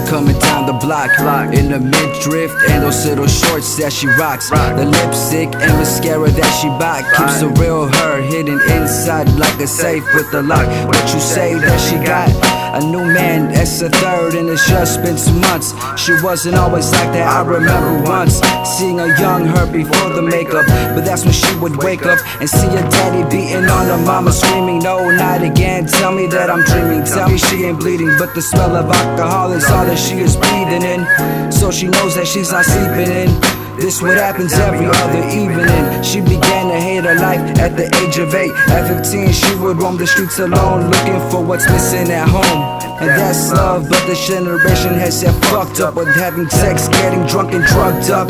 Coming down the block in the mid-drift and those little shorts that she rocks. The lipstick and mascara that she bought keeps the real her hidden inside like a safe with a lock. What you say that she got? A new man, that's the third, and it's just been 2 months. She wasn't always like that, I remember once seeing a young her before the makeup. But that's when she would wake up and see her daddy beating on her mama, screaming, no, not again. Tell me that I'm dreaming, tell me she ain't bleeding, but the smell of alcohol is all that she is breathing in. So she knows that she's not sleeping in. This what happens every other evening. She began to hate her life at the age of 8. At 15 she would roam the streets alone, looking for what's missing at home. And that's love, but this generation has get fucked up with having sex, getting drunk and drugged up.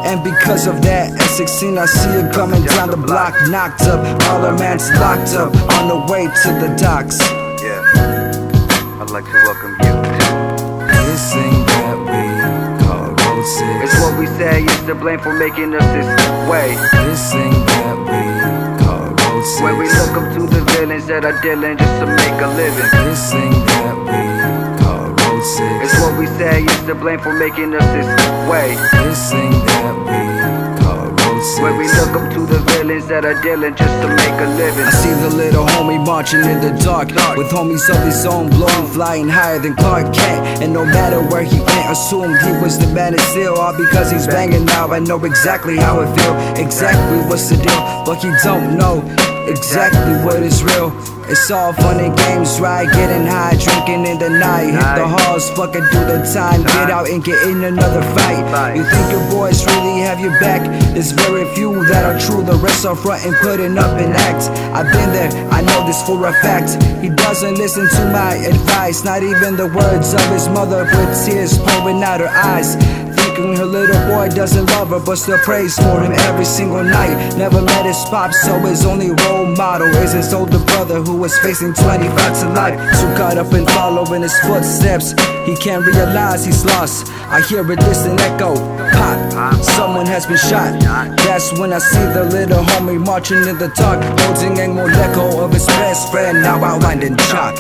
And because of that, at 16 I see her coming down the block, knocked up. All her man's locked up, on the way to the docks. Yeah, I'd like to welcome you to this thing that we call Road 6. It's what we say is to blame for making us this way. This thing that we call Road 6. Where we look up to the villains that are dealing just to make a living. This thing that we call Road 6. It's what we say is to blame for making us this way. This thing that we call Road 6. Where we look up to the villains that are dealing just to make a living. I see the little homie marching in the dark with homies of his own, blowing, flying higher than Clark Kent. And no matter where he went, assumed he was the man still. All because he's banging now, I know exactly how it feel, exactly what's the deal. But he don't know exactly what is real. It's all fun and games, right? Getting high, drinking in the night. Hit the halls, fucking do the time. Get out and get in another fight. You think your boys really have your back? There's very few that are true. The rest are front and putting up an act. I've been there, I know this for a fact. He doesn't listen to my advice, not even the words of his mother, with tears pouring out her eyes. Her little boy doesn't love her, but still prays for him every single night. Never met his pop, so his only role model is his older brother, who was facing 25 to life. So caught up in following his footsteps, he can't realize he's lost. I hear a distant echo, pop, someone has been shot. That's when I see the little homie marching in the dark, holding a moleko of his best friend, now outlined in chalk.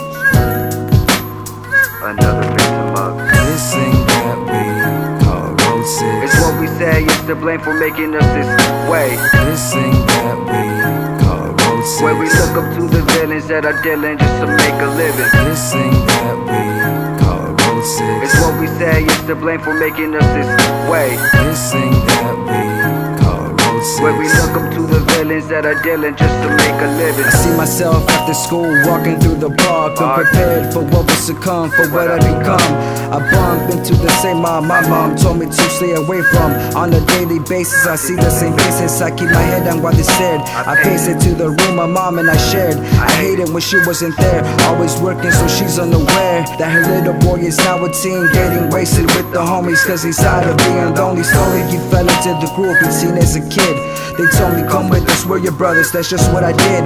Another victim of this thing that we call Road 6. It's what we say is to blame for making us this way. This thing that we call Road 6. Where we look up to the villains that are dealing just to make a living. This thing that we call Road 6. It's what we say is to blame for making us this way. This thing that we call Road 6. Where we look up to the villains that are dealing just to make a living. I see myself after school walking through the park, unprepared for what was to come, for what I become. I bump into the same mom my mom told me to stay away from. On a daily basis I see the same faces, I keep my head down while they stared. I paced it to the room my mom and I shared. I hated when she wasn't there, always working so she's unaware that her little boy is now a teen, getting wasted with the homies cause he's tired of being lonely. Slowly he fell into the group he'd seen as a kid. They told me come with us, we're your brothers, that's just what I did.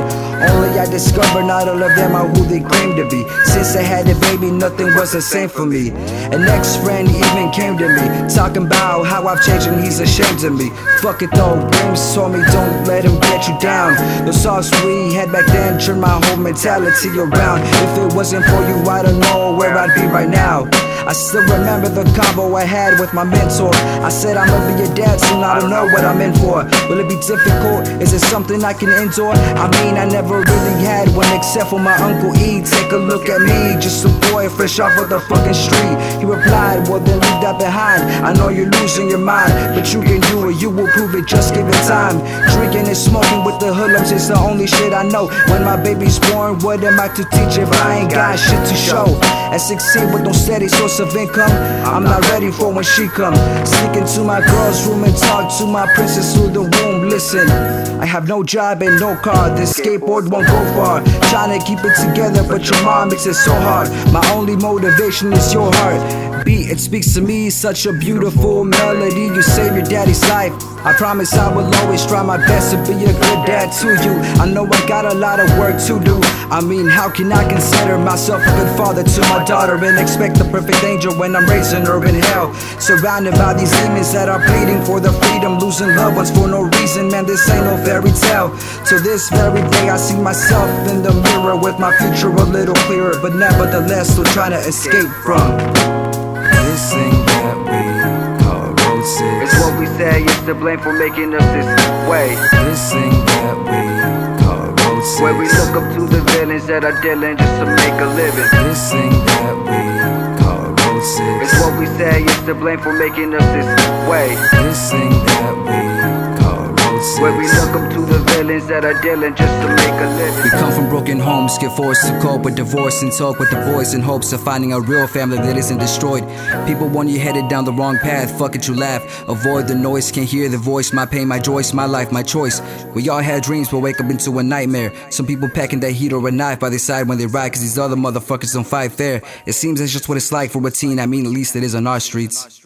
Only I discovered not all of them are who they claim to be. Since I had a baby nothing was the same for me. An ex-friend even came to me, talking about how I've changed and he's ashamed of me. Fuck it though, James told me don't let him get you down. The sauce we had back then turned my whole mentality around. If it wasn't for you I don't know where I'd be right now. I still remember the convo I had with my mentor. I said I'ma be your dad soon, I don't know what I'm in for. Will it be difficult? Is it something I can endure? I mean I never really had one except for my Uncle E. Take a look at me, just a boy fresh off of the fucking street. He replied, well then leave that behind. I know you're losing your mind, but you can do it, you will prove it, just give it time. Drinking and smoking with the hoodlums is the only shit I know. When my baby's born, what am I to teach if I ain't got shit to show? At 16 with no steady source of income, I'm not ready for when she come. Sneak into my girl's room and talk to my princess through the womb. Listen, I have no job and no car, this skateboard won't go far. Trying to keep it together but your mom makes it so hard. My only motivation is your heart. beat, it speaks to me, such a beautiful melody. You saved your daddy's life. I promise I will always try my best to be a good dad to you. I know I got a lot of work to do. I mean, how can I consider myself a good father to my daughter and expect the perfect angel when I'm raising her in hell? Surrounded by these demons that are pleading for the freedom, losing loved ones for no reason. Man, this ain't no fairy tale. To this very day I see myself in the mirror with my future a little clearer, but nevertheless still trying to escape from this thing that we call Road 6. It's what we say is to blame for making us this way. This thing that we call Road 6. Where we look up to the villains that are dealing just to make a living. This thing that we call Road 6. It's what we say is to blame for making us this way. This thing that we call Road 6. Where we look up to the villains that are dealing just to make a living. We come from broken homes, get forced to cope with divorce and talk with the boys in hopes of finding a real family that isn't destroyed. People want you headed down the wrong path, fuck it, you laugh. Avoid the noise, can't hear the voice, my pain, my joys, my life, my choice. We all had dreams but wake up into a nightmare. Some people packing that heat or a knife by their side when they ride, cause these other motherfuckers don't fight fair. It seems that's just what it's like for a teen, I mean at least it is on our streets.